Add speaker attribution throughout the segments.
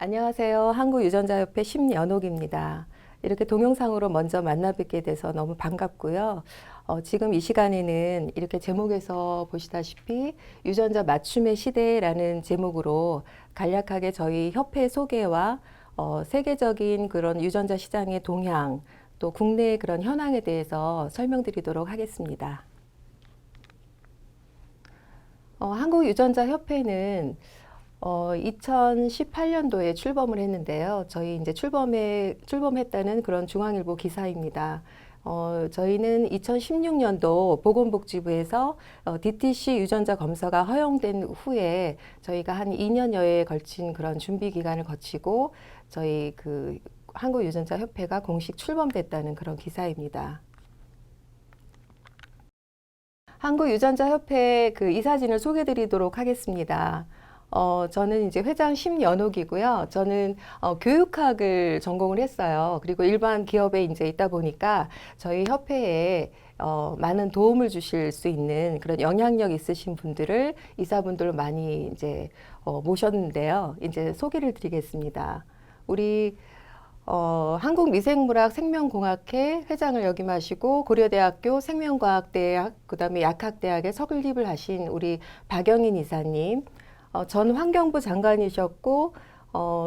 Speaker 1: 안녕하세요. 한국유전자협회 심연옥입니다. 이렇게 동영상으로 먼저 만나 뵙게 돼서 너무 반갑고요. 지금 이 시간에는 이렇게 제목에서 보시다시피 유전자 맞춤의 시대라는 제목으로 간략하게 저희 협회 소개와 세계적인 그런 유전자 시장의 동향, 또 국내의 그런 현황에 대해서 설명드리도록 하겠습니다. 한국유전자협회는 2018년도에 출범을 했는데요. 저희 이제 출범했다는 그런 중앙일보 기사입니다. 저희는 2016년도 보건복지부에서 DTC 유전자 검사가 허용된 후에 저희가 한 2년여에 걸친 그런 준비 기간을 거치고 저희 그 한국유전자협회가 공식 출범됐다는 그런 기사입니다. 한국유전자협회 그 이사진을 소개드리도록 하겠습니다. 저는 이제 회장 심연옥이고요. 저는 교육학을 전공을 했어요. 그리고 일반 기업에 이제 있다 보니까 저희 협회에 많은 도움을 주실 수 있는 그런 영향력 있으신 분들을 이사분들을 많이 이제 모셨는데요. 이제 소개를 드리겠습니다. 우리 한국미생물학 생명공학회 회장을 역임하시고 고려대학교 생명과학대학 그다음에 약학대학에 석립을 하신 우리 박영인 이사님, 전 환경부 장관이셨고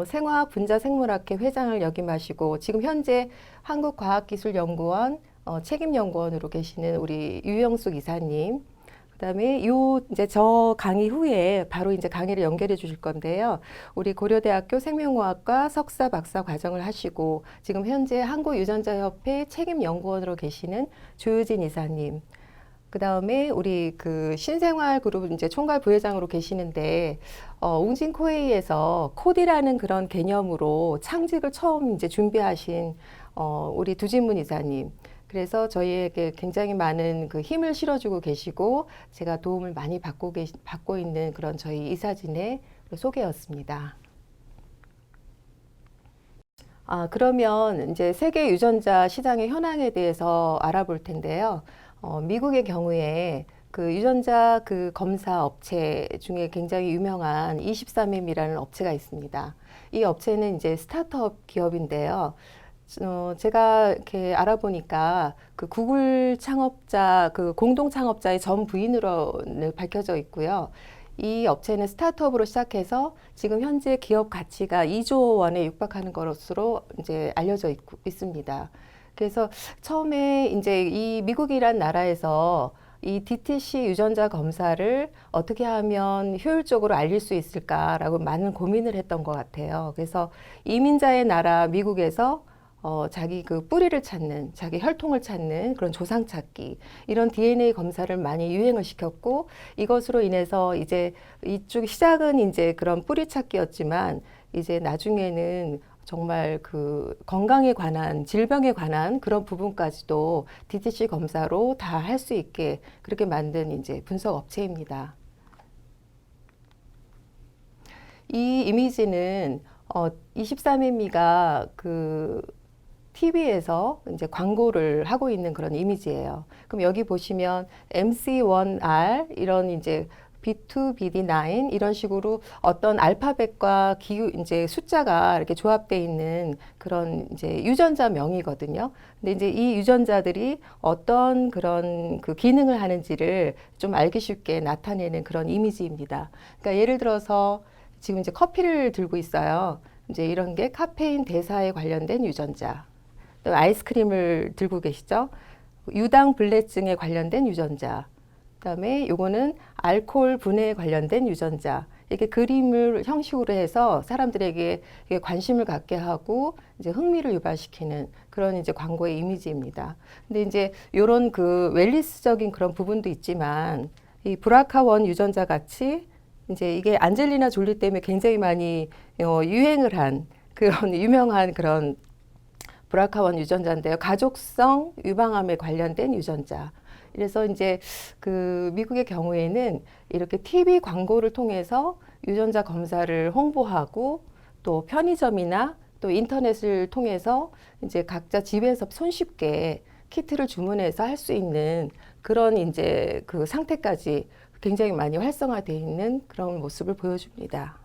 Speaker 1: 생화학 분자생물학회 회장을 역임하시고 지금 현재 한국과학기술연구원 책임연구원으로 계시는 우리 유영숙 이사님. 그다음에 이제 저 강의 후에 바로 이제 강의를 연결해 주실 건데요. 우리 고려대학교 생명공학과 석사 박사 과정을 하시고 지금 현재 한국유전자협회 책임연구원으로 계시는 조유진 이사님. 그다음에 우리 그 신생활그룹 이제 총괄 부회장으로 계시는데 웅진코웨이에서 코디라는 그런 개념으로 창직을 처음 이제 준비하신 우리 두진문 이사님. 그래서 저희에게 굉장히 많은 그 힘을 실어주고 계시고 제가 도움을 많이 받고 있는 그런 저희 이사진의 소개였습니다. 그러면 이제 세계 유전자 시장의 현황에 대해서 알아볼 텐데요. 미국의 경우에 그 유전자 그 검사 업체 중에 굉장히 유명한 23M이라는 업체가 있습니다. 이 업체는 이제 스타트업 기업인데요. 제가 이렇게 알아보니까 그 구글 창업자, 그 공동 창업자의 전 부인으로 밝혀져 있고요. 이 업체는 스타트업으로 시작해서 지금 현재 기업 가치가 2조 원에 육박하는 것으로 이제 알려져 있습니다. 그래서 처음에 이제 이 미국이란 나라에서 이 DTC 유전자 검사를 어떻게 하면 효율적으로 알릴 수 있을까라고 많은 고민을 했던 것 같아요. 그래서 이민자의 나라 미국에서 자기 그 뿌리를 찾는, 자기 혈통을 찾는 그런 조상 찾기, 이런 DNA 검사를 많이 유행을 시켰고, 이것으로 인해서 이제 이쪽 시작은 이제 그런 뿌리 찾기였지만, 이제 나중에는 정말 그 건강에 관한, 질병에 관한 그런 부분까지도 DTC 검사로 다 할 수 있게 그렇게 만든 이제 분석 업체입니다. 이 이미지는 23mm가 그 TV에서 이제 광고를 하고 있는 그런 이미지예요. 그럼 여기 보시면 MC1R 이런 이제 B2, BD9 이런 식으로 어떤 알파벳과 기후 이제 숫자가 이렇게 조합되어 있는 그런 이제 유전자 명이거든요. 근데 이제 이 유전자들이 어떤 그런 그 기능을 하는지를 좀 알기 쉽게 나타내는 그런 이미지입니다. 그러니까 예를 들어서 지금 이제 커피를 들고 있어요. 이제 이런 게 카페인 대사에 관련된 유전자. 또 아이스크림을 들고 계시죠? 유당 불내증에 관련된 유전자. 그다음에 요거는 알코올 분해에 관련된 유전자. 이렇게 그림을 형식으로 해서 사람들에게 관심을 갖게 하고 이제 흥미를 유발시키는 그런 이제 광고의 이미지입니다. 근데 이제 요런 그 웰리스적인 그런 부분도 있지만 이 브라카1 유전자 같이 이제 이게 안젤리나 졸리 때문에 굉장히 많이 유행을 한 그런 유명한 그런 브라카1 유전자인데요. 가족성 유방암에 관련된 유전자. 그래서 이제 그 미국의 경우에는 이렇게 TV 광고를 통해서 유전자 검사를 홍보하고 또 편의점이나 또 인터넷을 통해서 이제 각자 집에서 손쉽게 키트를 주문해서 할 수 있는 그런 이제 그 상태까지 굉장히 많이 활성화되어 있는 그런 모습을 보여줍니다.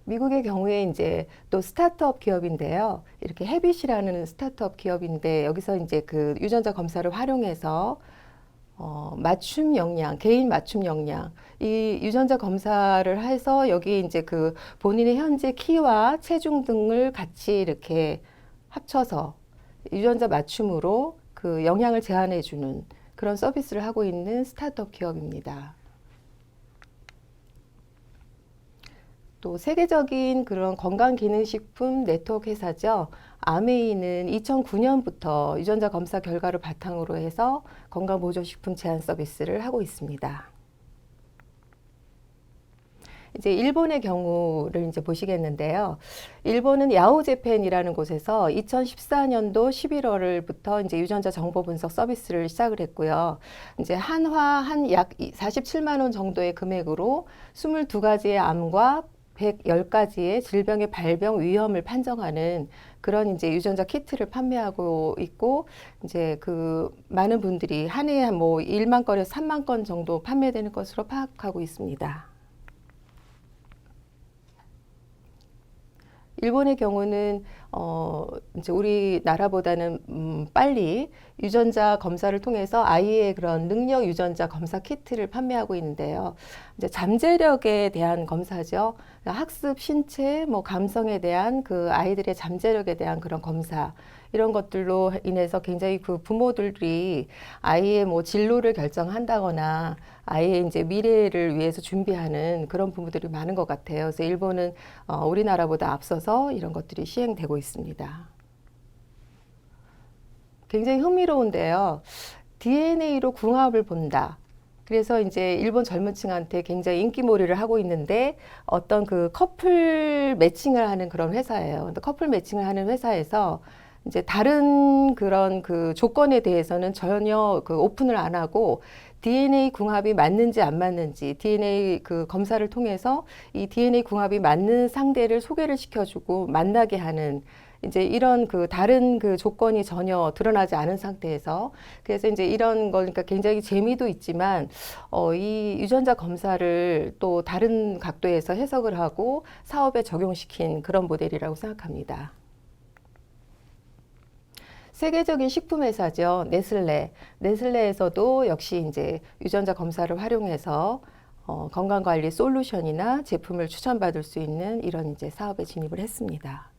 Speaker 1: 미국의 경우에 이제 또 스타트업 기업인데요. 이렇게 헤빗이라는 스타트업 기업인데 여기서 이제 그 유전자 검사를 활용해서 맞춤 역량, 개인 맞춤 역량, 이 유전자 검사를 해서 여기 이제 그 본인의 현재 키와 체중 등을 같이 이렇게 합쳐서 유전자 맞춤으로 그 영양을 제한해 주는 그런 서비스를 하고 있는 스타트업 기업입니다. 또 세계적인 그런 건강기능식품 네트워크 회사죠. 아메이는 2009년부터 유전자 검사 결과를 바탕으로 해서 건강보조식품 제한 서비스를 하고 있습니다. 이제 일본의 경우를 이제 보시겠는데요. 일본은 야오제펜이라는 곳에서 2014년도 11월부터 이제 유전자 정보 분석 서비스를 시작을 했고요. 이제 한화 한 약 47만 원 정도의 금액으로 22가지의 암과 110가지의 질병의 발병 위험을 판정하는 그런 이제 유전자 키트를 판매하고 있고, 이제 그 많은 분들이 한 해에 뭐 1만 건에서 3만 건 정도 판매되는 것으로 파악하고 있습니다. 일본의 경우는 이제 우리나라보다는 빨리 유전자 검사를 통해서 아이의 그런 능력 유전자 검사 키트를 판매하고 있는데요. 이제 잠재력에 대한 검사죠. 학습, 신체, 뭐 감성에 대한 그 아이들의 잠재력에 대한 그런 검사, 이런 것들로 인해서 굉장히 그 부모들이 아이의 뭐 진로를 결정한다거나 아이의 이제 미래를 위해서 준비하는 그런 부분들이 많은 것 같아요. 그래서 일본은 우리나라보다 앞서서 이런 것들이 시행되고 있습니다. 굉장히 흥미로운데요. DNA로 궁합을 본다. 그래서 이제 일본 젊은 층한테 굉장히 인기몰이를 하고 있는데, 어떤 그 커플 매칭을 하는 그런 회사예요. 근데 커플 매칭을 하는 회사에서 이제 다른 그런 그 조건에 대해서는 전혀 그 오픈을 안 하고, DNA 궁합이 맞는지 안 맞는지 DNA 그 검사를 통해서 이 DNA 궁합이 맞는 상대를 소개를 시켜주고 만나게 하는, 이제 이런 그 다른 그 조건이 전혀 드러나지 않은 상태에서, 그래서 이제 이런 거니까 굉장히 재미도 있지만 이 유전자 검사를 또 다른 각도에서 해석을 하고 사업에 적용시킨 그런 모델이라고 생각합니다. 세계적인 식품 회사죠. 네슬레. 네슬레에서도 역시 이제 유전자 검사를 활용해서 건강관리 솔루션이나 제품을 추천받을 수 있는 이런 이제 사업에 진입을 했습니다.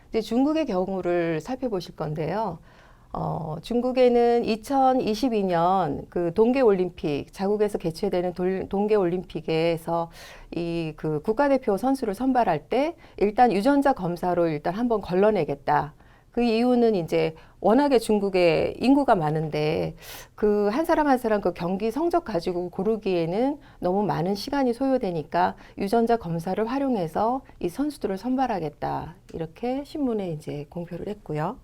Speaker 1: 이제 중국의 경우를 살펴보실 건데요. 중국에는 2022년 그 동계올림픽, 자국에서 개최되는 동계올림픽에서 이 그 국가대표 선수를 선발할 때 일단 유전자 검사로 일단 한번 걸러내겠다. 그 이유는 이제 워낙에 중국에 인구가 많은데 그 한 사람 한 사람 그 경기 성적 가지고 고르기에는 너무 많은 시간이 소요되니까 유전자 검사를 활용해서 이 선수들을 선발하겠다. 이렇게 신문에 이제 공표를 했고요.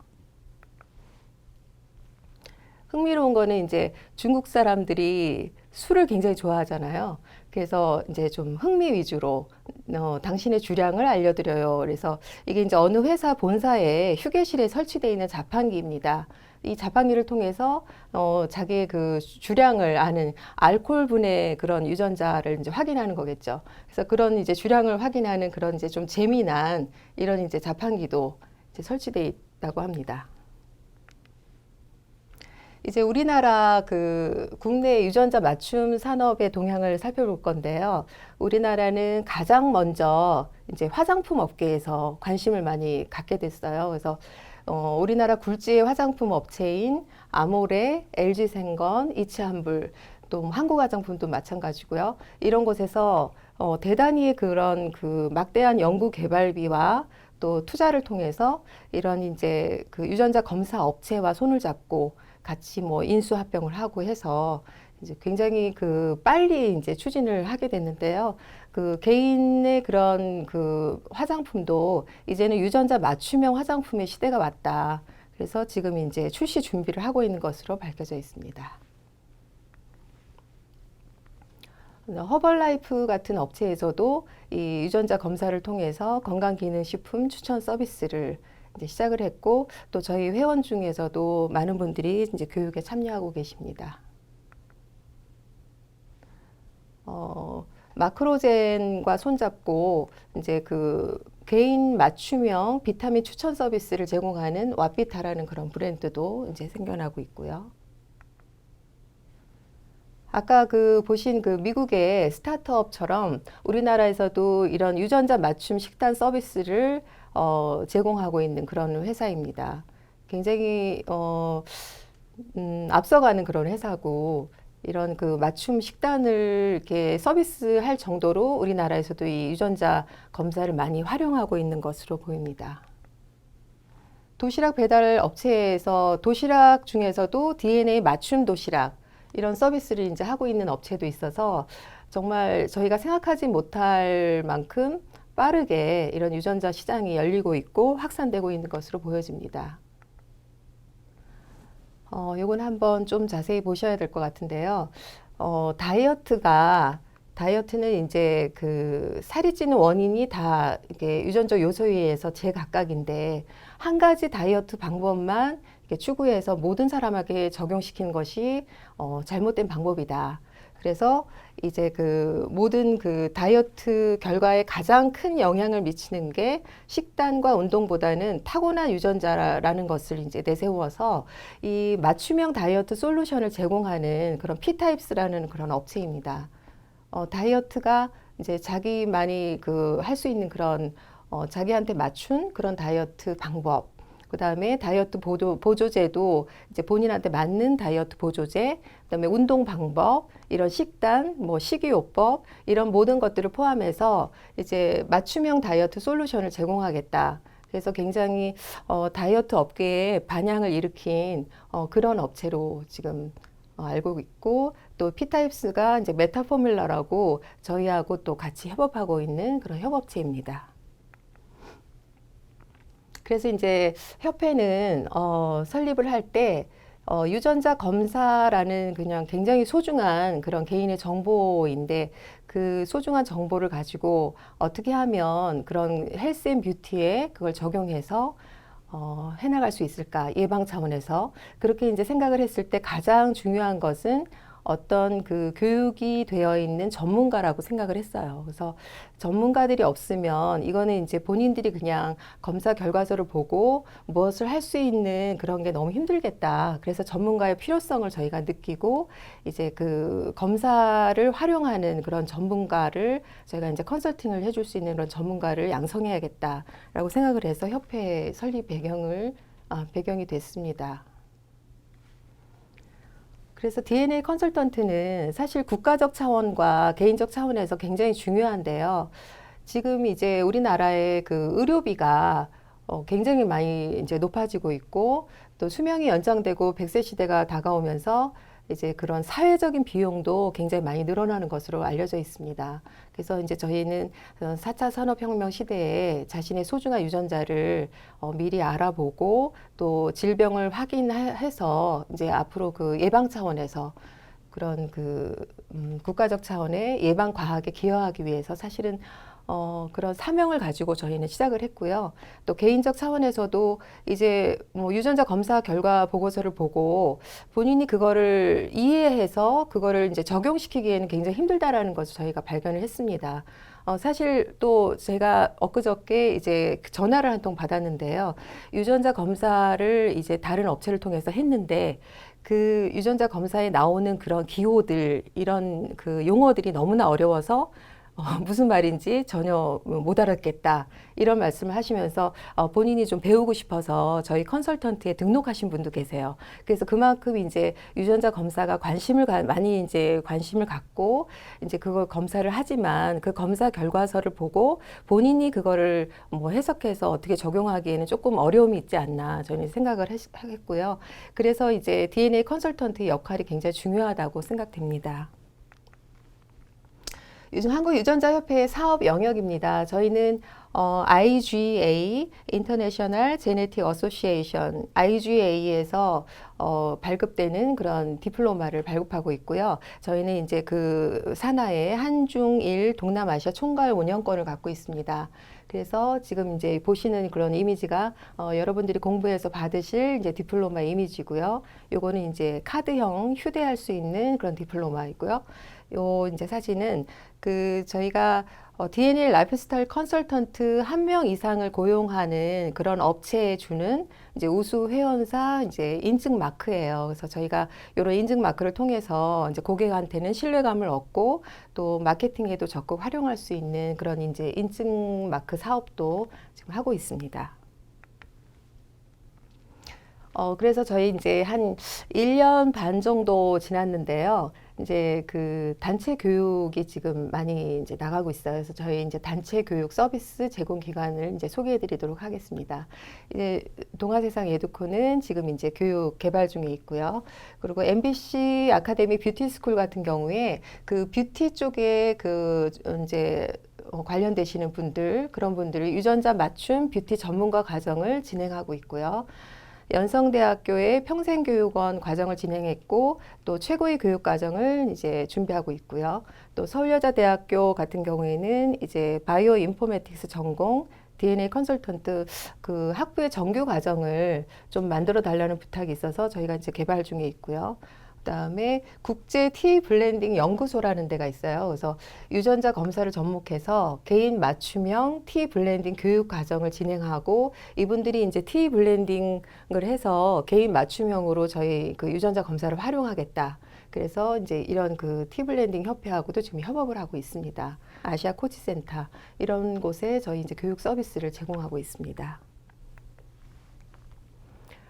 Speaker 1: 흥미로운 거는 이제 중국 사람들이 술을 굉장히 좋아하잖아요. 그래서 이제 좀 흥미 위주로 당신의 주량을 알려드려요. 그래서 이게 이제 어느 회사 본사에 휴게실에 설치되어 있는 자판기입니다. 이 자판기를 통해서 자기의 그 주량을 아는 알코올분의 그런 유전자를 이제 확인하는 거겠죠. 그래서 그런 이제 주량을 확인하는 그런 이제 좀 재미난 이런 이제 자판기도 이제 설치되어 있다고 합니다. 이제 우리나라 그 국내 유전자 맞춤 산업의 동향을 살펴볼 건데요. 우리나라는 가장 먼저 이제 화장품 업계에서 관심을 많이 갖게 됐어요. 그래서 우리나라 굴지의 화장품 업체인 아모레, LG생건, 이치한불, 또 한국화장품도 마찬가지고요. 이런 곳에서 대단히 그런 그 막대한 연구 개발비와 또 투자를 통해서 이런 이제 그 유전자 검사 업체와 손을 잡고 같이 뭐 인수합병을 하고 해서 이제 굉장히 그 빨리 이제 추진을 하게 됐는데요. 그 개인의 그런 그 화장품도 이제는 유전자 맞춤형 화장품의 시대가 왔다. 그래서 지금 이제 출시 준비를 하고 있는 것으로 밝혀져 있습니다. 허벌라이프 같은 업체에서도 이 유전자 검사를 통해서 건강기능식품 추천 서비스를 이제 시작을 했고, 또 저희 회원 중에서도 많은 분들이 이제 교육에 참여하고 계십니다. 마크로젠과 손잡고 이제 그 개인 맞춤형 비타민 추천 서비스를 제공하는 왓비타라는 그런 브랜드도 이제 생겨나고 있고요. 아까 그 보신 그 미국의 스타트업처럼 우리나라에서도 이런 유전자 맞춤 식단 서비스를 제공하고 있는 그런 회사입니다. 굉장히 앞서가는 그런 회사고 이런 그 맞춤 식단을 이렇게 서비스할 정도로 우리나라에서도 이 유전자 검사를 많이 활용하고 있는 것으로 보입니다. 도시락 배달 업체에서 도시락 중에서도 DNA 맞춤 도시락 이런 서비스를 이제 하고 있는 업체도 있어서 정말 저희가 생각하지 못할 만큼 빠르게 이런 유전자 시장이 열리고 있고 확산되고 있는 것으로 보여집니다. 요건 한번 좀 자세히 보셔야 될 것 같은데요. 다이어트는 이제 그 살이 찌는 원인이 다 이게 유전적 요소에 의해서 제각각인데 한 가지 다이어트 방법만 이렇게 추구해서 모든 사람에게 적용시키는 것이 잘못된 방법이다. 그래서 이제 그 모든 그 다이어트 결과에 가장 큰 영향을 미치는 게 식단과 운동보다는 타고난 유전자라는 것을 이제 내세워서 이 맞춤형 다이어트 솔루션을 제공하는 그런 P타입스라는 그런 업체입니다. 다이어트가 이제 자기만이 그 할 수 있는 그런 자기한테 맞춘 그런 다이어트 방법, 그 다음에 다이어트 보조제도 이제 본인한테 맞는 다이어트 보조제, 그 다음에 운동 방법, 이런 식단, 뭐 식이요법, 이런 모든 것들을 포함해서 이제 맞춤형 다이어트 솔루션을 제공하겠다. 그래서 굉장히 다이어트 업계에 반향을 일으킨 그런 업체로 지금 알고 있고 또 P타입스가 이제 메타포뮬러라고 저희하고 또 같이 협업하고 있는 그런 협업체입니다. 그래서 이제 협회는 설립을 할 때 유전자 검사라는 그냥 굉장히 소중한 그런 개인의 정보인데 그 소중한 정보를 가지고 어떻게 하면 그런 헬스 앤 뷰티에 그걸 적용해서 해나갈 수 있을까 예방 차원에서 그렇게 이제 생각을 했을 때 가장 중요한 것은 어떤 그 교육이 되어 있는 전문가라고 생각을 했어요. 그래서 전문가들이 없으면 이거는 이제 본인들이 그냥 검사 결과서를 보고 무엇을 할 수 있는 그런 게 너무 힘들겠다. 그래서 전문가의 필요성을 저희가 느끼고 이제 그 검사를 활용하는 그런 전문가를 저희가 이제 컨설팅을 해줄 수 있는 그런 전문가를 양성해야겠다라고 생각을 해서 협회 설립 배경이 됐습니다. 그래서 DNA 컨설턴트는 사실 국가적 차원과 개인적 차원에서 굉장히 중요한데요. 지금 이제 우리나라의 그 의료비가 굉장히 많이 이제 높아지고 있고 또 수명이 연장되고 100세 시대가 다가오면서 이제 그런 사회적인 비용도 굉장히 많이 늘어나는 것으로 알려져 있습니다. 그래서 이제 저희는 4차 산업혁명 시대에 자신의 소중한 유전자를 미리 알아보고 또 질병을 확인해서 이제 앞으로 그 예방 차원에서 그런 그 국가적 차원의 예방 과학에 기여하기 위해서 사실은 그런 사명을 가지고 저희는 시작을 했고요. 또 개인적 차원에서도 이제 뭐 유전자 검사 결과 보고서를 보고 본인이 그거를 이해해서 그거를 이제 적용시키기에는 굉장히 힘들다라는 것을 저희가 발견을 했습니다. 사실 또 제가 엊그저께 이제 전화를 한 통 받았는데요. 유전자 검사를 이제 다른 업체를 통해서 했는데 그 유전자 검사에 나오는 그런 기호들, 이런 그 용어들이 너무나 어려워서 무슨 말인지 전혀 못 알았겠다. 이런 말씀을 하시면서 본인이 좀 배우고 싶어서 저희 컨설턴트에 등록하신 분도 계세요. 그래서 그만큼 이제 유전자 검사가 많이 이제 관심을 갖고 이제 그걸 검사를 하지만 그 검사 결과서를 보고 본인이 그거를 뭐 해석해서 어떻게 적용하기에는 조금 어려움이 있지 않나 저는 생각을 했고요. 그래서 이제 DNA 컨설턴트의 역할이 굉장히 중요하다고 생각됩니다. 요즘 한국유전자협회의 사업 영역입니다. 저희는 IGA, International Genetic Association, IGA에서 발급되는 그런 디플로마를 발급하고 있고요. 저희는 이제 그 산하의 한중일 동남아시아 총괄 운영권을 갖고 있습니다. 그래서 지금 이제 보시는 그런 이미지가 여러분들이 공부해서 받으실 이제 디플로마 이미지고요. 요거는 이제 카드형 휴대할 수 있는 그런 디플로마이고요. 요 이제 사진은 저희가 DNA 라이프스타일 컨설턴트 1명 이상을 고용하는 그런 업체에 주는 이제 우수 회원사 이제 인증 마크예요. 그래서 저희가 이런 인증 마크를 통해서 이제 고객한테는 신뢰감을 얻고 또 마케팅에도 적극 활용할 수 있는 그런 이제 인증 마크 사업도 지금 하고 있습니다. 그래서 저희 이제 한 1년 반 정도 지났는데요. 이제 단체 교육이 지금 많이 이제 나가고 있어요. 그래서 저희 이제 단체 교육 서비스 제공 기관을 이제 소개해 드리도록 하겠습니다. 이제 동아세상 에듀코는 지금 이제 교육 개발 중에 있고요. 그리고 MBC 아카데미 뷰티 스쿨 같은 경우에 뷰티 쪽에 이제 관련되시는 분들, 그런 분들을 유전자 맞춤 뷰티 전문가 과정을 진행하고 있고요. 연성대학교의 평생교육원 과정을 진행했고 또 최고의 교육 과정을 이제 준비하고 있고요. 또 서울여자대학교 같은 경우에는 이제 바이오 인포메틱스 전공 DNA 컨설턴트 학부의 정규 과정을 좀 만들어 달라는 부탁이 있어서 저희가 이제 개발 중에 있고요. 그다음에 국제 티 블렌딩 연구소라는 데가 있어요. 그래서 유전자 검사를 접목해서 개인 맞춤형 티 블렌딩 교육 과정을 진행하고 이분들이 이제 티 블렌딩을 해서 개인 맞춤형으로 저희 유전자 검사를 활용하겠다. 그래서 이제 이런 티 블렌딩 협회하고도 지금 협업을 하고 있습니다. 아시아 코치센터 이런 곳에 저희 이제 교육 서비스를 제공하고 있습니다.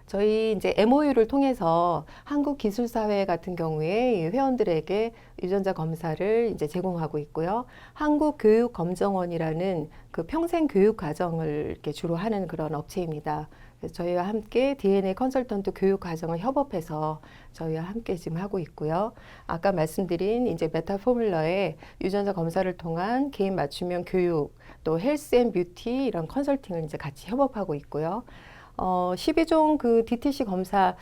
Speaker 1: 저희 이제 MOU를 통해서 한국기술사회 같은 경우에 회원들에게 유전자 검사를 이제 제공하고 있고요. 한국교육검정원이라는 평생 교육 과정을 이렇게 주로 하는 그런 업체입니다. 그래서 저희와 함께 DNA 컨설턴트 교육 과정을 협업해서 저희와 함께 지금 하고 있고요. 아까 말씀드린 이제 메타 포뮬러의 유전자 검사를 통한 개인 맞춤형 교육, 또 헬스 앤 뷰티 이런 컨설팅을 이제 같이 협업하고 있고요. 12종 DTC 검사,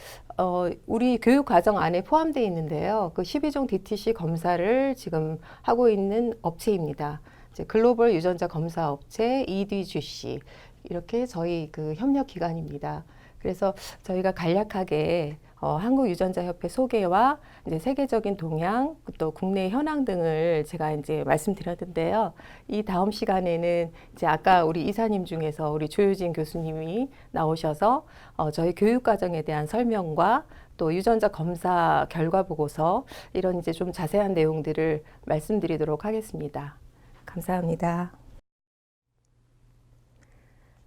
Speaker 1: 우리 교육 과정 안에 포함되어 있는데요. 12종 DTC 검사를 지금 하고 있는 업체입니다. 이제 글로벌 유전자 검사 업체 EDGC. 이렇게 저희 협력 기관입니다. 그래서 저희가 간략하게 한국유전자협회 소개와 이제 세계적인 동향, 또 국내 현황 등을 제가 이제 말씀드렸는데요. 이 다음 시간에는 이제 아까 우리 이사님 중에서 우리 조효진 교수님이 나오셔서 저희 교육 과정에 대한 설명과 또 유전자 검사 결과 보고서 이런 이제 좀 자세한 내용들을 말씀드리도록 하겠습니다. 감사합니다.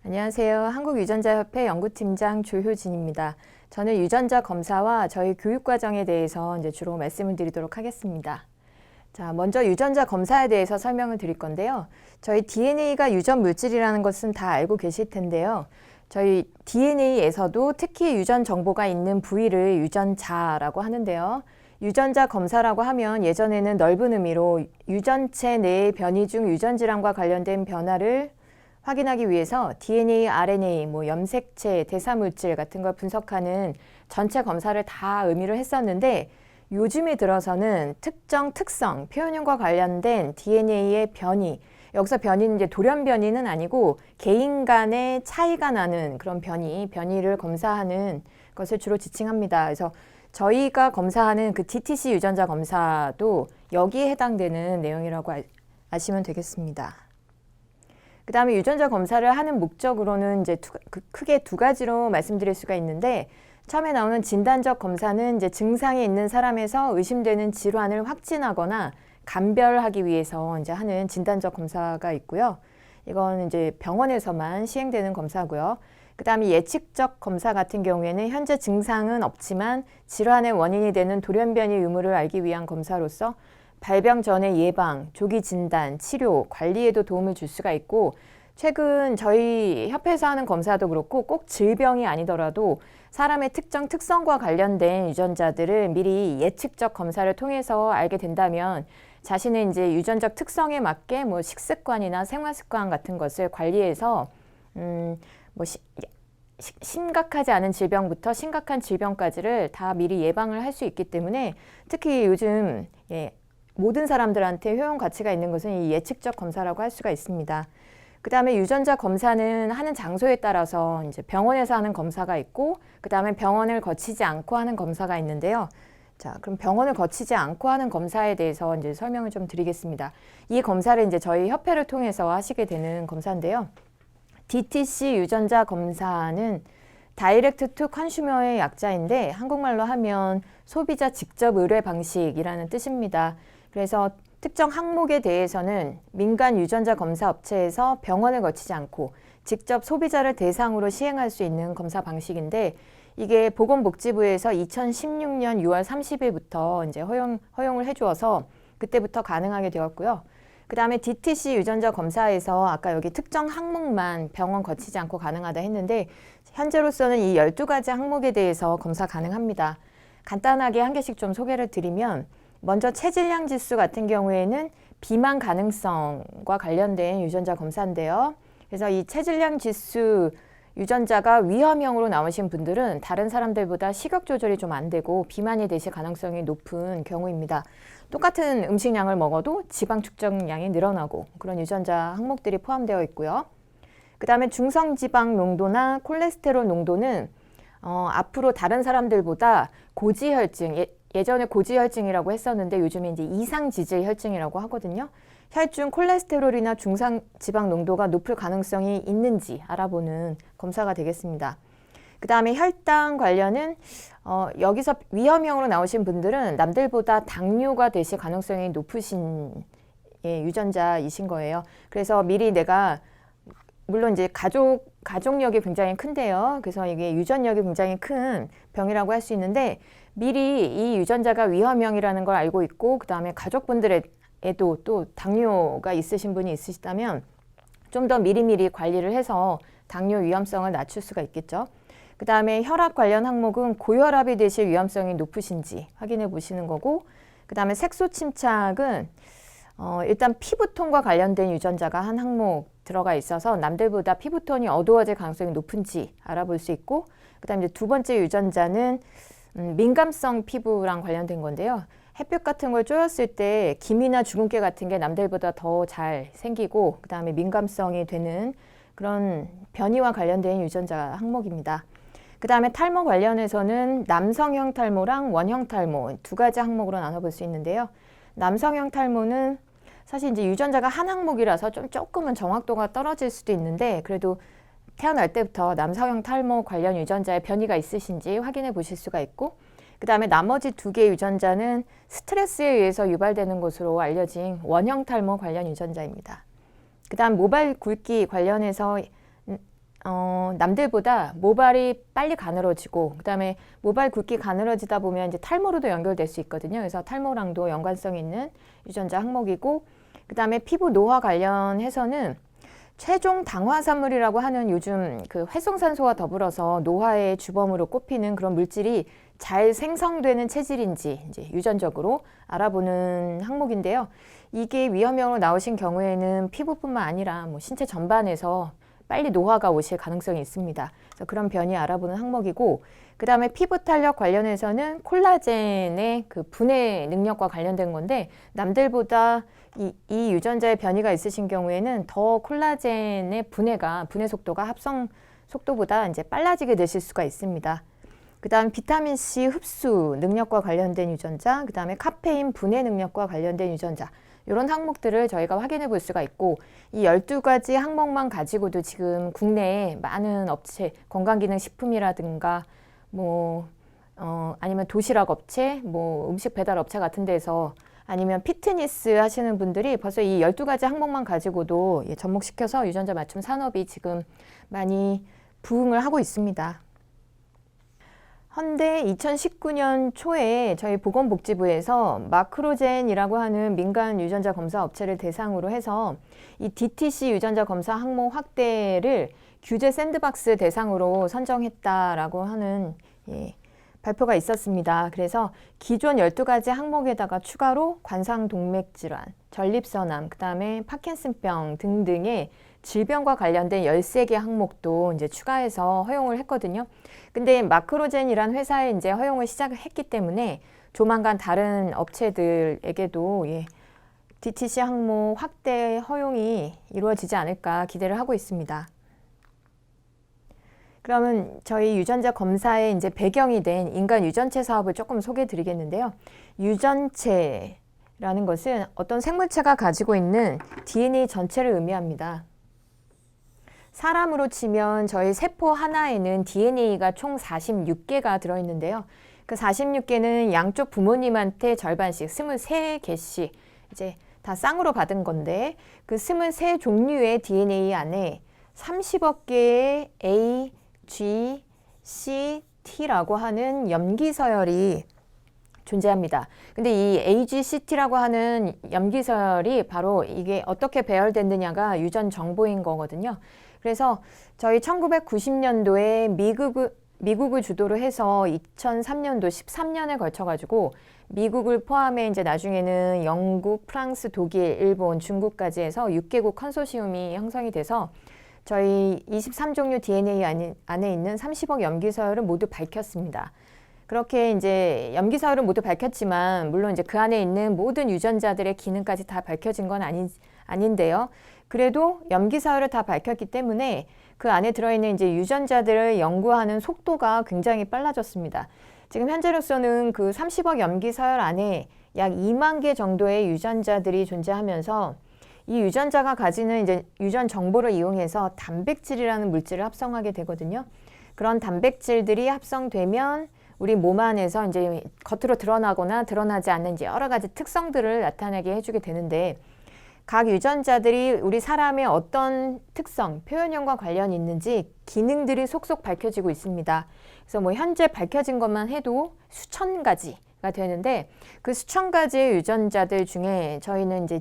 Speaker 2: 안녕하세요. 한국유전자협회 연구팀장 조효진입니다. 저는 유전자 검사와 저희 교육 과정에 대해서 이제 주로 말씀을 드리도록 하겠습니다. 자, 먼저 유전자 검사에 대해서 설명을 드릴 건데요. 저희 DNA가 유전 물질이라는 것은 다 알고 계실 텐데요. 저희 DNA에서도 특히 유전 정보가 있는 부위를 유전자라고 하는데요. 유전자 검사라고 하면 예전에는 넓은 의미로 유전체 내의 변이 중 유전 질환과 관련된 변화를 확인하기 위해서 DNA, RNA, 염색체, 대사물질 같은 걸 분석하는 전체 검사를 다 의미를 했었는데 요즘에 들어서는 특정 특성, 표현형과 관련된 DNA의 변이, 여기서 변이는 이제 돌연 변이는 아니고 개인 간의 차이가 나는 그런 변이를 검사하는 것을 주로 지칭합니다. 그래서 저희가 검사하는 DTC 유전자 검사도 여기에 해당되는 내용이라고 아시면 되겠습니다. 그 다음에 유전자 검사를 하는 목적으로는 이제 크게 두 가지로 말씀드릴 수가 있는데 처음에 나오는 진단적 검사는 이제 증상이 있는 사람에서 의심되는 질환을 확진하거나 감별하기 위해서 이제 하는 진단적 검사가 있고요. 이건 이제 병원에서만 시행되는 검사고요. 그 다음에 예측적 검사 같은 경우에는 현재 증상은 없지만 질환의 원인이 되는 돌연변이 유무를 알기 위한 검사로서 발병 전의 예방, 조기 진단, 치료, 관리에도 도움을 줄 수가 있고 최근 저희 협회에서 하는 검사도 그렇고 꼭 질병이 아니더라도 사람의 특정 특성과 관련된 유전자들을 미리 예측적 검사를 통해서 알게 된다면 자신의 이제 유전적 특성에 맞게 식습관이나 생활습관 같은 것을 관리해서 심각하지 않은 질병부터 심각한 질병까지를 다 미리 예방을 할 수 있기 때문에 특히 요즘 모든 사람들한테 효용 가치가 있는 것은 이 예측적 검사라고 할 수가 있습니다. 그 다음에 유전자 검사는 하는 장소에 따라서 이제 병원에서 하는 검사가 있고 그 다음에 병원을 거치지 않고 하는 검사가 있는데요. 자, 그럼 병원을 거치지 않고 하는 검사에 대해서 이제 설명을 좀 드리겠습니다. 이 검사를 이제 저희 협회를 통해서 하시게 되는 검사인데요. DTC 유전자 검사는 다이렉트 투 컨슈머의 약자인데 한국말로 하면 소비자 직접 의뢰 방식이라는 뜻입니다. 그래서 특정 항목에 대해서는 민간 유전자 검사 업체에서 병원을 거치지 않고 직접 소비자를 대상으로 시행할 수 있는 검사 방식인데 이게 보건복지부에서 2016년 6월 30일부터 이제 허용을 해주어서 그때부터 가능하게 되었고요. 그 다음에 DTC 유전자 검사에서 아까 여기 특정 항목만 병원 거치지 않고 가능하다 했는데 현재로서는 이 12가지 항목에 대해서 검사 가능합니다. 간단하게 한 개씩 좀 소개를 드리면 먼저 체질량 지수 같은 경우에는 비만 가능성과 관련된 유전자 검사인데요. 그래서 이 체질량 지수 유전자가 위험형으로 나오신 분들은 다른 사람들보다 식욕 조절이 좀 안 되고 비만이 되실 가능성이 높은 경우입니다. 똑같은 음식량을 먹어도 지방 축적량이 늘어나고 그런 유전자 항목들이 포함되어 있고요. 그 다음에 중성지방 농도나 콜레스테롤 농도는 앞으로 다른 사람들보다 고지혈증, 예전에 고지혈증이라고 했었는데 요즘에 이제 이상지질혈증이라고 하거든요. 혈중 콜레스테롤이나 중상지방 농도가 높을 가능성이 있는지 알아보는 검사가 되겠습니다. 그 다음에 혈당 관련은 여기서 위험형으로 나오신 분들은 남들보다 당뇨가 되실 가능성이 높으신 유전자이신 거예요. 그래서 미리 내가 물론 이제 가족력이 굉장히 큰데요. 그래서 이게 유전력이 굉장히 큰 병이라고 할 수 있는데 미리 이 유전자가 위험형이라는 걸 알고 있고 그 다음에 가족분들에도 또 당뇨가 있으신 분이 있으시다면 좀 더 미리미리 관리를 해서 당뇨 위험성을 낮출 수가 있겠죠. 그 다음에 혈압 관련 항목은 고혈압이 되실 위험성이 높으신지 확인해 보시는 거고 그 다음에 색소 침착은 일단 피부톤과 관련된 유전자가 한 항목 들어가 있어서 남들보다 피부톤이 어두워질 가능성이 높은지 알아볼 수 있고 그 다음에 두 번째 유전자는 민감성 피부랑 관련된 건데요. 햇볕 같은 걸 쬐었을 때 기미나 주근깨 같은 게 남들보다 더 잘 생기고 그 다음에 민감성이 되는 그런 변이와 관련된 유전자 항목입니다. 그 다음에 탈모 관련해서는 남성형 탈모랑 원형 탈모 두 가지 항목으로 나눠볼 수 있는데요. 남성형 탈모는 사실 이제 유전자가 한 항목이라서 조금은 정확도가 떨어질 수도 있는데 그래도 태어날 때부터 남성형 탈모 관련 유전자의 변이가 있으신지 확인해 보실 수가 있고 그 다음에 나머지 두 개의 유전자는 스트레스에 의해서 유발되는 것으로 알려진 원형 탈모 관련 유전자입니다. 그 다음 모발 굵기 관련해서 남들보다 모발이 빨리 가늘어지고 그 다음에 모발 굵기 가늘어지다 보면 이제 탈모로도 연결될 수 있거든요. 그래서 탈모랑도 연관성 있는 유전자 항목이고 그 다음에 피부 노화 관련해서는 최종 당화산물이라고 하는 요즘 그 활성산소와 더불어서 노화의 주범으로 꼽히는 그런 물질이 잘 생성되는 체질인지 이제 유전적으로 알아보는 항목인데요. 이게 위험형으로 나오신 경우에는 피부뿐만 아니라 뭐 신체 전반에서 빨리 노화가 오실 가능성이 있습니다. 그래서 그런 변이 알아보는 항목이고 그 다음에 피부 탄력 관련해서는 콜라겐의 그 분해 능력과 관련된 건데 남들보다 이 유전자의 변이가 있으신 경우에는 더 콜라겐의 분해 속도가 합성 속도보다 이제 빨라지게 되실 수가 있습니다. 그 다음 비타민C 흡수 능력과 관련된 유전자, 그 다음에 카페인 분해 능력과 관련된 유전자 이런 항목들을 저희가 확인해 볼 수가 있고 이 12가지 항목만 가지고도 지금 국내에 많은 업체, 건강기능식품이라든가 아니면 도시락 업체, 음식 배달 업체 같은 데서 아니면 피트니스 하시는 분들이 벌써 이 12가지 항목만 가지고도 접목시켜서 유전자 맞춤 산업이 지금 많이 부흥을 하고 있습니다. 헌데 2019년 초에 저희 보건복지부에서 마크로젠이라고 하는 민간 유전자 검사 업체를 대상으로 해서 이 DTC 유전자 검사 항목 확대를 규제 샌드박스 대상으로 선정했다라고 하는 발표가 있었습니다. 그래서 기존 12가지 항목에다가 추가로 관상동맥질환, 전립선암, 그 다음에 파킨슨병 등등의 질병과 관련된 13개 항목도 이제 추가해서 허용을 했거든요. 근데 마크로젠이란 회사에 이제 허용을 시작했기 때문에 조만간 다른 업체들에게도 DTC 항목 확대 허용이 이루어지지 않을까 기대를 하고 있습니다. 그러면 저희 유전자 검사의 이제 배경이 된 인간 유전체 사업을 조금 소개해 드리겠는데요. 유전체라는 것은 어떤 생물체가 가지고 있는 DNA 전체를 의미합니다. 사람으로 치면 저희 세포 하나에는 DNA가 총 46개가 들어있는데요. 그 46개는 양쪽 부모님한테 절반씩 23개씩 이제 다 쌍으로 받은 건데 그 23종류의 DNA 안에 30억 개의 A, G, C, T라고 하는 염기서열이 존재합니다. 근데 이 AGCT라고 하는 염기서열이 바로 이게 어떻게 배열됐느냐가 유전 정보인 거거든요. 그래서 저희 1990년도에 미국을 주도로 해서 2003년도 13년에 걸쳐가지고 미국을 포함해 이제 나중에는 영국, 프랑스, 독일, 일본, 중국까지 해서 6개국 컨소시엄이 형성이 돼서 저희 23종류 DNA 안에 있는 30억 염기서열을 모두 밝혔습니다. 그렇게 이제 염기서열은 모두 밝혔지만 물론 이제 그 안에 있는 모든 유전자들의 기능까지 다 밝혀진 건 아닌데요. 그래도 염기서열을 다 밝혔기 때문에 그 안에 들어있는 이제 유전자들을 연구하는 속도가 굉장히 빨라졌습니다. 지금 현재로서는 그 30억 염기서열 안에 약 2만 개 정도의 유전자들이 존재하면서 이 유전자가 가지는 이제 유전 정보를 이용해서 단백질이라는 물질을 합성하게 되거든요. 그런 단백질들이 합성되면 우리 몸 안에서 이제 겉으로 드러나거나 드러나지 않는 이제 여러 가지 특성들을 나타나게 해주게 되는데 각 유전자들이 우리 사람의 어떤 특성, 표현형과 관련이 있는지 기능들이 속속 밝혀지고 있습니다. 그래서 뭐 현재 밝혀진 것만 해도 수천 가지가 되는데 그 수천 가지의 유전자들 중에 저희는 이제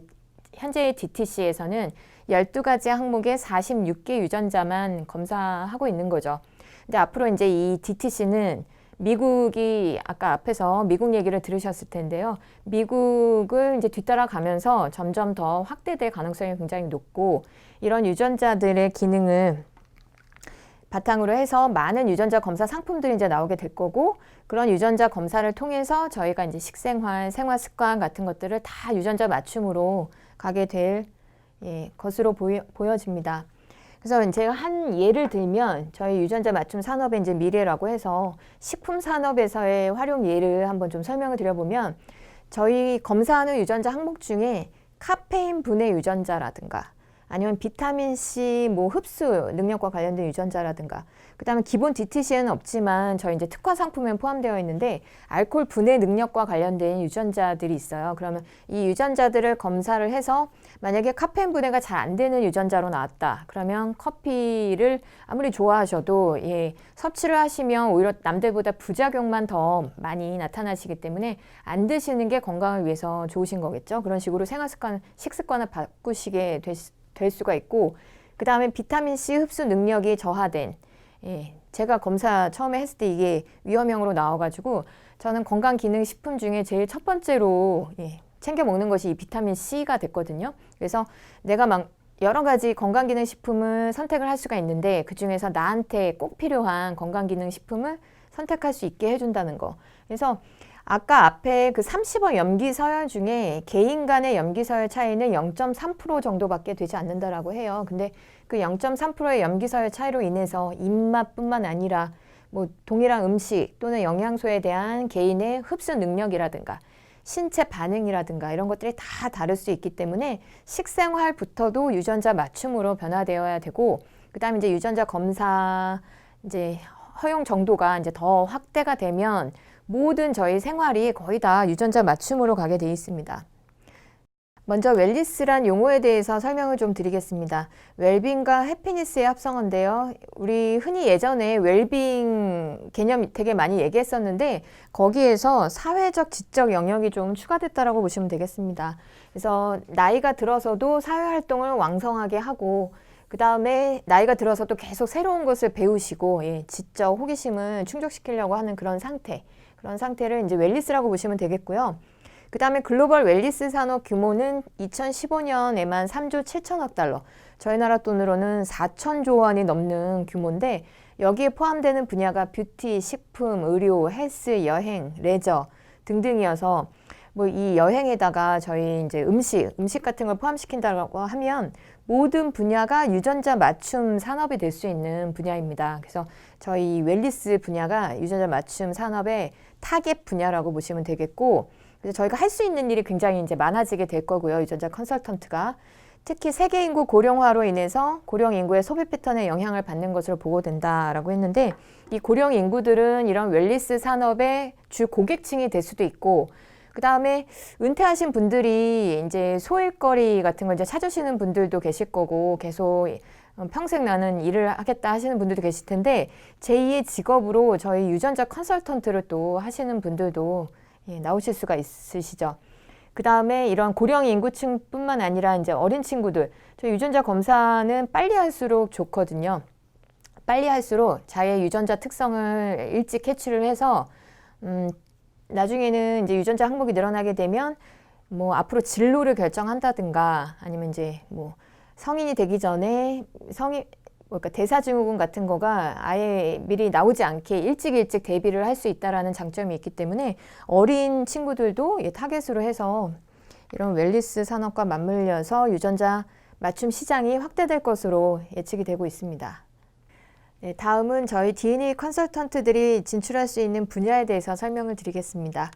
Speaker 2: 현재의 DTC에서는 12가지 항목의 46개 유전자만 검사하고 있는 거죠. 근데 앞으로 이제 이 DTC는 미국이 아까 앞에서 미국 얘기를 들으셨을 텐데요. 미국을 이제 뒤따라가면서 점점 더 확대될 가능성이 굉장히 높고 이런 유전자들의 기능을 바탕으로 해서 많은 유전자 검사 상품들이 이제 나오게 될 거고 그런 유전자 검사를 통해서 저희가 이제 식생활, 생활 습관 같은 것들을 다 유전자 맞춤으로 가게 될 것으로 보여집니다. 그래서 제가 한 예를 들면 저희 유전자 맞춤 산업의 이제 미래라고 해서 식품 산업에서의 활용 예를 한번 좀 설명을 드려보면 저희 검사하는 유전자 항목 중에 카페인 분해 유전자라든가 아니면 비타민 C 뭐 흡수 능력과 관련된 유전자라든가 그다음에 기본 DTC에는 없지만 저희 이제 특화 상품에 포함되어 있는데 알코올 분해 능력과 관련된 유전자들이 있어요. 그러면 이 유전자들을 검사를 해서 만약에 카페인 분해가 잘 안 되는 유전자로 나왔다. 그러면 커피를 아무리 좋아하셔도 섭취를 하시면 오히려 남들보다 부작용만 더 많이 나타나시기 때문에 안 드시는 게 건강을 위해서 좋으신 거겠죠. 그런 식으로 식습관을 바꾸시게 될 수가 있고 그 다음에 비타민C 흡수 능력이 저하된 제가 검사 처음에 했을 때 이게 위험형으로 나와가지고 저는 건강기능식품 중에 제일 첫 번째로 챙겨 먹는 것이 이 비타민C가 됐거든요. 그래서 내가 막 여러 가지 건강기능식품을 선택을 할 수가 있는데 그 중에서 나한테 꼭 필요한 건강기능식품을 선택할 수 있게 해준다는 거. 그래서 아까 앞에 그 30억 염기서열 중에 개인 간의 염기서열 차이는 0.3% 정도밖에 되지 않는다라고 해요. 근데 그 0.3%의 염기서열 차이로 인해서 입맛뿐만 아니라 뭐 동일한 음식 또는 영양소에 대한 개인의 흡수 능력이라든가 신체 반응이라든가 이런 것들이 다 다를 수 있기 때문에 식생활부터도 유전자 맞춤으로 변화되어야 되고 그다음에 이제 유전자 검사 이제 허용 정도가 이제 더 확대가 되면 모든 저희 생활이 거의 다 유전자 맞춤으로 가게 돼 있습니다. 먼저 웰니스란 용어에 대해서 설명을 좀 드리겠습니다. 웰빙과 해피니스의 합성어인데요. 우리 흔히 예전에 웰빙 개념 되게 많이 얘기했었는데 거기에서 사회적 지적 영역이 좀 추가됐다라고 보시면 되겠습니다. 그래서 나이가 들어서도 사회활동을 왕성하게 하고 그 다음에 나이가 들어서도 계속 새로운 것을 배우시고 지적 호기심을 충족시키려고 하는 그런 상태를 이제 웰니스라고 보시면 되겠고요. 그 다음에 글로벌 웰니스 산업 규모는 2015년에만 3조 7천억 달러, 저희 나라 돈으로는 4천조 원이 넘는 규모인데 여기에 포함되는 분야가 뷰티, 식품, 의료, 헬스, 여행, 레저 등등이어서 뭐 이 여행에다가 저희 이제 음식 같은 걸 포함시킨다고 하면 모든 분야가 유전자 맞춤 산업이 될 수 있는 분야입니다. 그래서 저희 웰리스 분야가 유전자 맞춤 산업의 타겟 분야라고 보시면 되겠고, 그래서 저희가 할 수 있는 일이 굉장히 이제 많아지게 될 거고요. 유전자 컨설턴트가. 특히 세계 인구 고령화로 인해서 고령 인구의 소비 패턴에 영향을 받는 것으로 보고된다라고 했는데, 이 고령 인구들은 이런 웰리스 산업의 주 고객층이 될 수도 있고, 그 다음에 은퇴하신 분들이 이제 소일거리 같은 걸 이제 찾으시는 분들도 계실 거고, 계속 평생 나는 일을 하겠다 하시는 분들도 계실 텐데, 제2의 직업으로 저희 유전자 컨설턴트를 또 하시는 분들도 나오실 수가 있으시죠. 그 다음에 이런 고령 인구층뿐만 아니라 이제 어린 친구들, 저희 유전자 검사는 빨리 할수록 좋거든요. 빨리 할수록 자기의 유전자 특성을 일찍 캐치를 해서 나중에는 이제 유전자 항목이 늘어나게 되면 뭐 앞으로 진로를 결정한다든가, 아니면 이제 뭐 성인이 되기 전에 그러니까 대사증후군 같은 거가 아예 미리 나오지 않게 일찍 대비를 할 수 있다라는 장점이 있기 때문에 어린 친구들도 타겟으로 해서 이런 웰리스 산업과 맞물려서 유전자 맞춤 시장이 확대될 것으로 예측이 되고 있습니다. 네, 다음은 저희 DNA 컨설턴트들이 진출할 수 있는 분야에 대해서 설명을 드리겠습니다.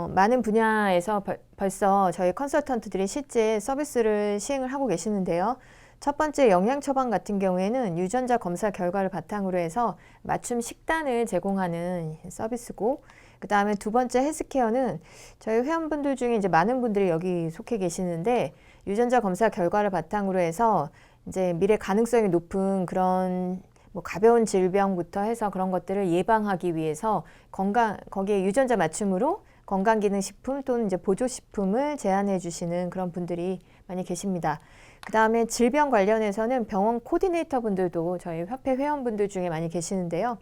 Speaker 2: 많은 분야에서 벌써 저희 컨설턴트들이 실제 서비스를 시행을 하고 계시는데요. 첫 번째 영양 처방 같은 경우에는 유전자 검사 결과를 바탕으로 해서 맞춤 식단을 제공하는 서비스고, 그 다음에 두 번째 헬스케어는 저희 회원분들 중에 이제 많은 분들이 여기 속해 계시는데, 유전자 검사 결과를 바탕으로 해서 이제 미래 가능성이 높은 그런 뭐 가벼운 질병부터 해서 그런 것들을 예방하기 위해서 거기에 유전자 맞춤으로 건강기능식품 또는 이제 보조식품을 제안해 주시는 그런 분들이 많이 계십니다. 그 다음에 질병 관련해서는 병원 코디네이터 분들도 저희 협회 회원분들 중에 많이 계시는데요.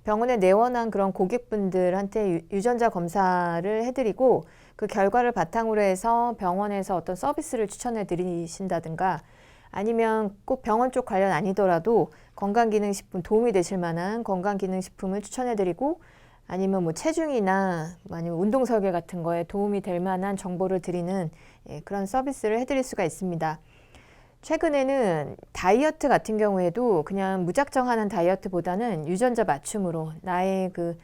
Speaker 2: 병원에 내원한 그런 고객분들한테 유전자 검사를 해드리고, 그 결과를 바탕으로 해서 병원에서 어떤 서비스를 추천해 드리신다든가, 아니면 꼭 병원 쪽 관련 아니더라도 건강기능식품 도움이 되실 만한 건강기능식품을 추천해 드리고, 아니면 뭐 체중이나 아니면 운동 설계 같은 거에 도움이 될 만한 정보를 드리는 그런 서비스를 해드릴 수가 있습니다. 최근에는 다이어트 같은 경우에도 그냥 무작정 하는 다이어트보다는 유전자 맞춤으로 나의 그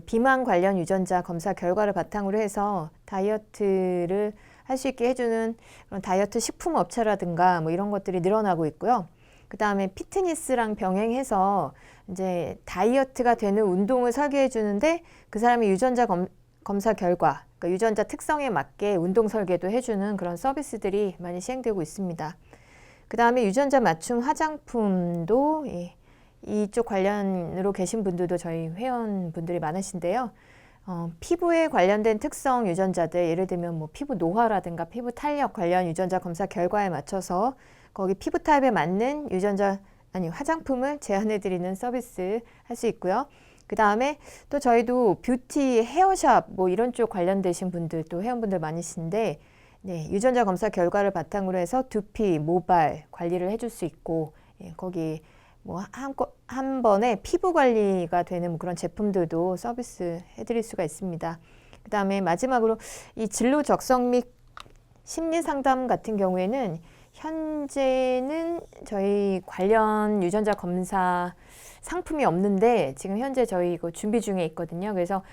Speaker 2: 비만 관련 유전자 검사 결과를 바탕으로 해서 다이어트를 할 수 있게 해주는 그런 다이어트 식품 업체라든가 뭐 이런 것들이 늘어나고 있고요. 그 다음에 피트니스랑 병행해서 이제 다이어트가 되는 운동을 설계해 주는데, 그 사람의 유전자 검사 결과, 그러니까 유전자 특성에 맞게 운동 설계도 해주는 그런 서비스들이 많이 시행되고 있습니다. 그 다음에 유전자 맞춤 화장품도 이쪽 관련으로 계신 분들도 저희 회원분들이 많으신데요. 피부에 관련된 특성 유전자들, 예를 들면 뭐 피부 노화라든가 피부 탄력 관련 유전자 검사 결과에 맞춰서 거기 피부 타입에 맞는 화장품을 제안해 드리는 서비스 할 수 있고요. 그 다음에 또 저희도 뷰티, 헤어샵 뭐 이런 쪽 관련되신 분들 또 회원분들 많으신데, 네, 유전자 검사 결과를 바탕으로 해서 두피, 모발 관리를 해줄 수 있고, 거기 뭐 한 번에 피부 관리가 되는 그런 제품들도 서비스 해드릴 수가 있습니다. 그 다음에 마지막으로 이 진로 적성 및 심리 상담 같은 경우에는 현재는 저희 관련 유전자 검사 상품이 없는데 지금 현재 저희 이거 준비 중에 있거든요. 그래서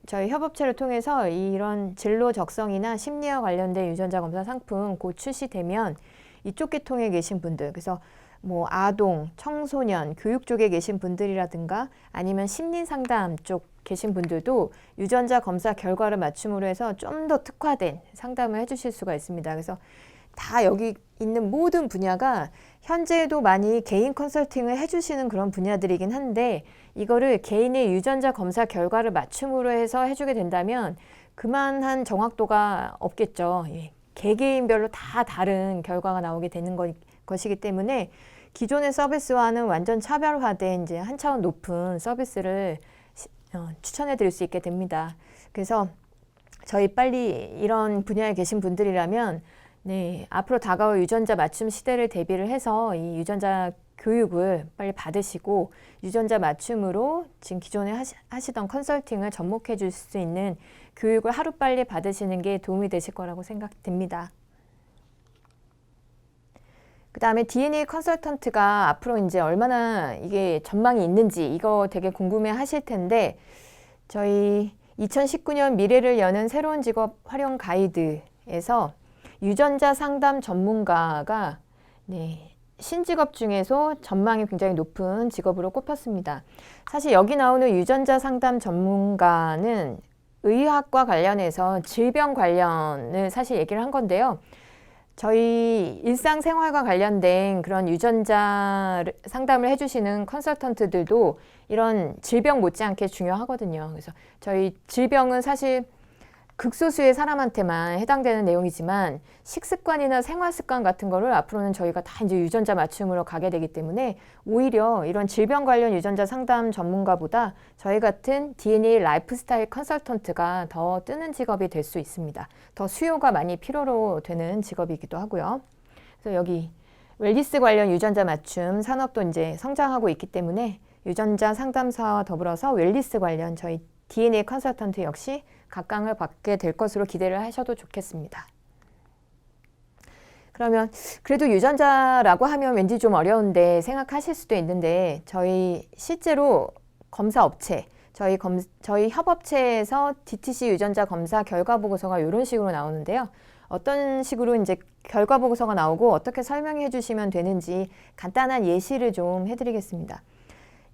Speaker 2: 저희 협업체를 통해서 이런 진로 적성이나 심리와 관련된 유전자 검사 상품 곧 출시되면 이쪽 계통에 계신 분들, 그래서 뭐 아동, 청소년, 교육 쪽에 계신 분들이라든가 아니면 심리 상담 쪽 계신 분들도 유전자 검사 결과를 맞춤으로 해서 좀 더 특화된 상담을 해주실 수가 있습니다. 그래서 다 여기 있는 모든 분야가 현재도 많이 개인 컨설팅을 해주시는 그런 분야들이긴 한데, 이거를 개인의 유전자 검사 결과를 맞춤으로 해서 해주게 된다면 그만한 정확도가 없겠죠. 개개인별로 다 다른 결과가 나오게 되는 것이기 때문에 기존의 서비스와는 완전 차별화된 이제 한 차원 높은 서비스를 추천해 드릴 수 있게 됩니다. 그래서 저희 빨리 이런 분야에 계신 분들이라면 네, 앞으로 다가올 유전자 맞춤 시대를 대비를 해서 이 유전자 교육을 빨리 받으시고 유전자 맞춤으로 지금 기존에 하시던 컨설팅을 접목해 줄 수 있는 교육을 하루빨리 받으시는 게 도움이 되실 거라고 생각됩니다. 그 다음에 DNA 컨설턴트가 앞으로 이제 얼마나 이게 전망이 있는지 이거 되게 궁금해 하실 텐데 저희 2019년 미래를 여는 새로운 직업 활용 가이드에서 유전자 상담 전문가가 신직업 중에서 전망이 굉장히 높은 직업으로 꼽혔습니다. 사실 여기 나오는 유전자 상담 전문가는 의학과 관련해서 질병 관련을 사실 얘기를 한 건데요. 저희 일상생활과 관련된 그런 유전자 상담을 해주시는 컨설턴트들도 이런 질병 못지않게 중요하거든요. 그래서 저희 질병은 사실 극소수의 사람한테만 해당되는 내용이지만 식습관이나 생활습관 같은 거를 앞으로는 저희가 다 이제 유전자 맞춤으로 가게 되기 때문에 오히려 이런 질병 관련 유전자 상담 전문가보다 저희 같은 DNA 라이프스타일 컨설턴트가 더 뜨는 직업이 될 수 있습니다. 더 수요가 많이 필요로 되는 직업이기도 하고요. 그래서 여기 웰니스 관련 유전자 맞춤 산업도 이제 성장하고 있기 때문에 유전자 상담사와 더불어서 웰니스 관련 저희 DNA 컨설턴트 역시 각광을 받게 될 것으로 기대를 하셔도 좋겠습니다. 그러면 그래도 유전자라고 하면 왠지 좀 어려운데 생각하실 수도 있는데 저희 실제로 검사 업체, 저희 협업체에서 DTC 유전자 검사 결과 보고서가 이런 식으로 나오는데요. 어떤 식으로 이제 결과 보고서가 나오고 어떻게 설명해 주시면 되는지 간단한 예시를 좀 해드리겠습니다.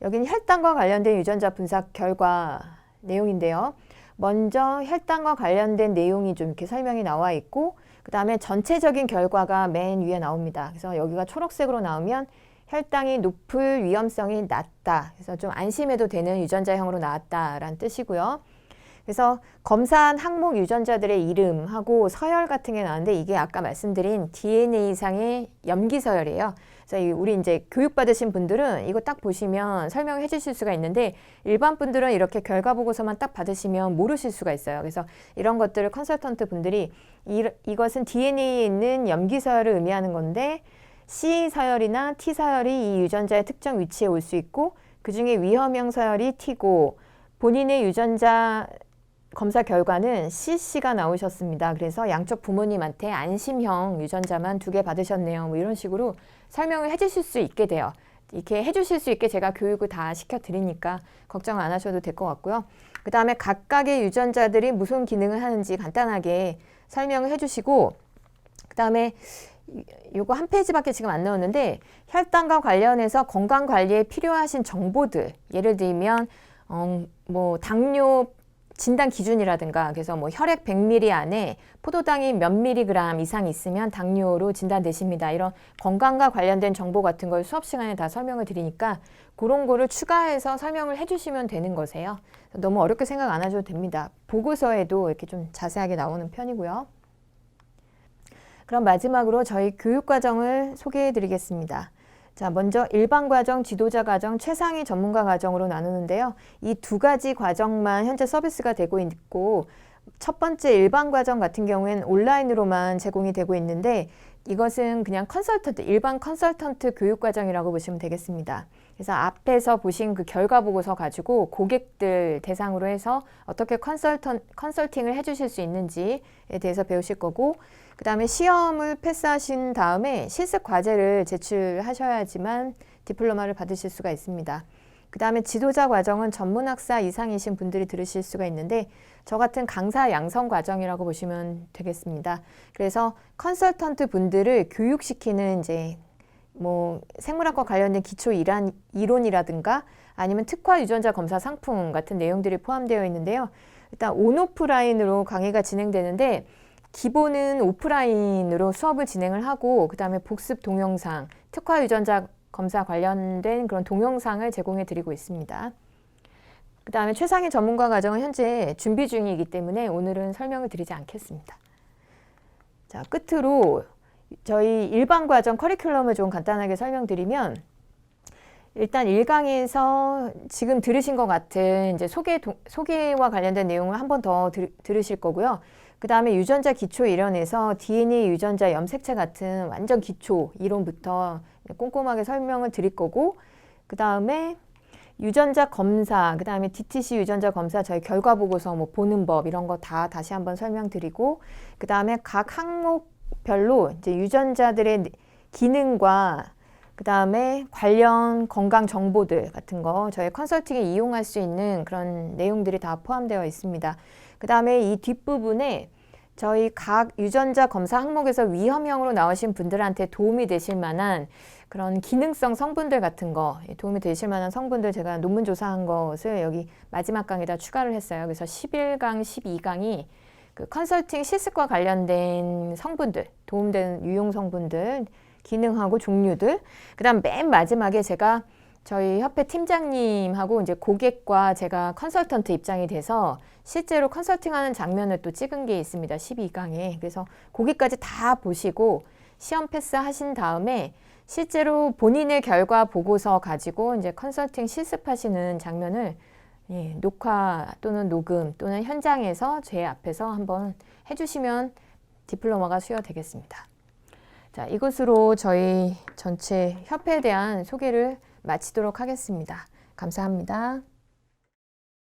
Speaker 2: 여기는 혈당과 관련된 유전자 분석 결과 내용인데요. 먼저 혈당과 관련된 내용이 좀 이렇게 설명이 나와 있고 그 다음에 전체적인 결과가 맨 위에 나옵니다. 그래서 여기가 초록색으로 나오면 혈당이 높을 위험성이 낮다. 그래서 좀 안심해도 되는 유전자형으로 나왔다라는 뜻이고요. 그래서 검사한 항목 유전자들의 이름하고 서열 같은 게 나왔는데 이게 아까 말씀드린 DNA상의 염기 서열이에요. 그래서 우리 이제 교육받으신 분들은 이거 딱 보시면 설명해 주실 수가 있는데 일반 분들은 이렇게 결과 보고서만 딱 받으시면 모르실 수가 있어요. 그래서 이런 것들을 컨설턴트 분들이 이것은 DNA에 있는 염기 서열을 의미하는 건데 C 서열이나 T 서열이 이 유전자의 특정 위치에 올 수 있고 그중에 위험형 서열이 T고 본인의 유전자 검사 결과는 CC가 나오셨습니다. 그래서 양쪽 부모님한테 안심형 유전자만 2개 받으셨네요. 뭐 이런 식으로 설명을 해주실 수 있게 돼요. 이렇게 해주실 수 있게 제가 교육을 다 시켜드리니까 걱정 안 하셔도 될 것 같고요. 그 다음에 각각의 유전자들이 무슨 기능을 하는지 간단하게 설명을 해주시고 그 다음에 요거 한 페이지밖에 지금 안 나왔는데 혈당과 관련해서 건강관리에 필요하신 정보들 예를 들면 뭐 당뇨 진단 기준이라든가 그래서 뭐 혈액 100ml 안에 포도당이 몇 mg 이상 있으면 당뇨로 진단되십니다. 이런 건강과 관련된 정보 같은 걸 수업 시간에 다 설명을 드리니까 그런 거를 추가해서 설명을 해주시면 되는 거세요. 너무 어렵게 생각 안 하셔도 됩니다. 보고서에도 이렇게 좀 자세하게 나오는 편이고요. 그럼 마지막으로 저희 교육과정을 소개해 드리겠습니다. 자, 먼저 일반 과정, 지도자 과정, 최상위 전문가 과정으로 나누는데요. 이 2가지 과정만 현재 서비스가 되고 있고 첫 번째 일반 과정 같은 경우에는 온라인으로만 제공이 되고 있는데 이것은 그냥 일반 컨설턴트 교육 과정이라고 보시면 되겠습니다. 그래서 앞에서 보신 그 결과 보고서 가지고 고객들 대상으로 해서 어떻게 컨설팅을 해주실 수 있는지에 대해서 배우실 거고 그 다음에 시험을 패스하신 다음에 실습 과제를 제출하셔야지만 디플로마를 받으실 수가 있습니다. 그 다음에 지도자 과정은 전문학사 이상이신 분들이 들으실 수가 있는데 저 같은 강사 양성 과정이라고 보시면 되겠습니다. 그래서 컨설턴트 분들을 교육시키는 이제 뭐 생물학과 관련된 기초 이론이라든가 아니면 특화 유전자 검사 상품 같은 내용들이 포함되어 있는데요. 일단 온오프라인으로 강의가 진행되는데 기본은 오프라인으로 수업을 진행을 하고 그 다음에 복습 동영상, 특화 유전자 검사 관련된 그런 동영상을 제공해 드리고 있습니다. 그 다음에 최상위 전문가 과정은 현재 준비 중이기 때문에 오늘은 설명을 드리지 않겠습니다. 자, 끝으로 저희 일반 과정 커리큘럼을 좀 간단하게 설명드리면 일단 1강에서 지금 들으신 것 같은 이제 소개와 관련된 내용을 한 번 더 들으실 거고요. 그 다음에 유전자 기초 이론에서 DNA 유전자 염색체 같은 완전 기초 이론부터 꼼꼼하게 설명을 드릴 거고, 그 다음에 유전자 검사, 그 다음에 DTC 유전자 검사 저희 결과 보고서 뭐 보는 법 이런 거 다 다시 한번 설명드리고, 그 다음에 각 항목별로 이제 유전자들의 기능과 그 다음에 관련 건강 정보들 같은 거 저희 컨설팅에 이용할 수 있는 그런 내용들이 다 포함되어 있습니다. 그 다음에 이 뒷부분에 저희 각 유전자 검사 항목에서 위험형으로 나오신 분들한테 도움이 되실 만한 그런 기능성 성분들 같은 거, 도움이 되실 만한 성분들 제가 논문 조사한 것을 여기 마지막 강에다 추가를 했어요. 그래서 11강, 12강이 그 컨설팅 실습과 관련된 성분들, 도움되는 유용 성분들, 기능하고 종류들, 그 다음 맨 마지막에 제가 저희 협회 팀장님하고 이제 고객과 제가 컨설턴트 입장이 돼서 실제로 컨설팅하는 장면을 또 찍은 게 있습니다. 12강에. 그래서 거기까지 다 보시고 시험 패스하신 다음에 실제로 본인의 결과 보고서 가지고 이제 컨설팅 실습하시는 장면을 녹화 또는 녹음 또는 현장에서 제 앞에서 한번 해주시면 디플로마가 수여되겠습니다. 자, 이것으로 저희 전체 협회에 대한 소개를 마치도록 하겠습니다. 감사합니다.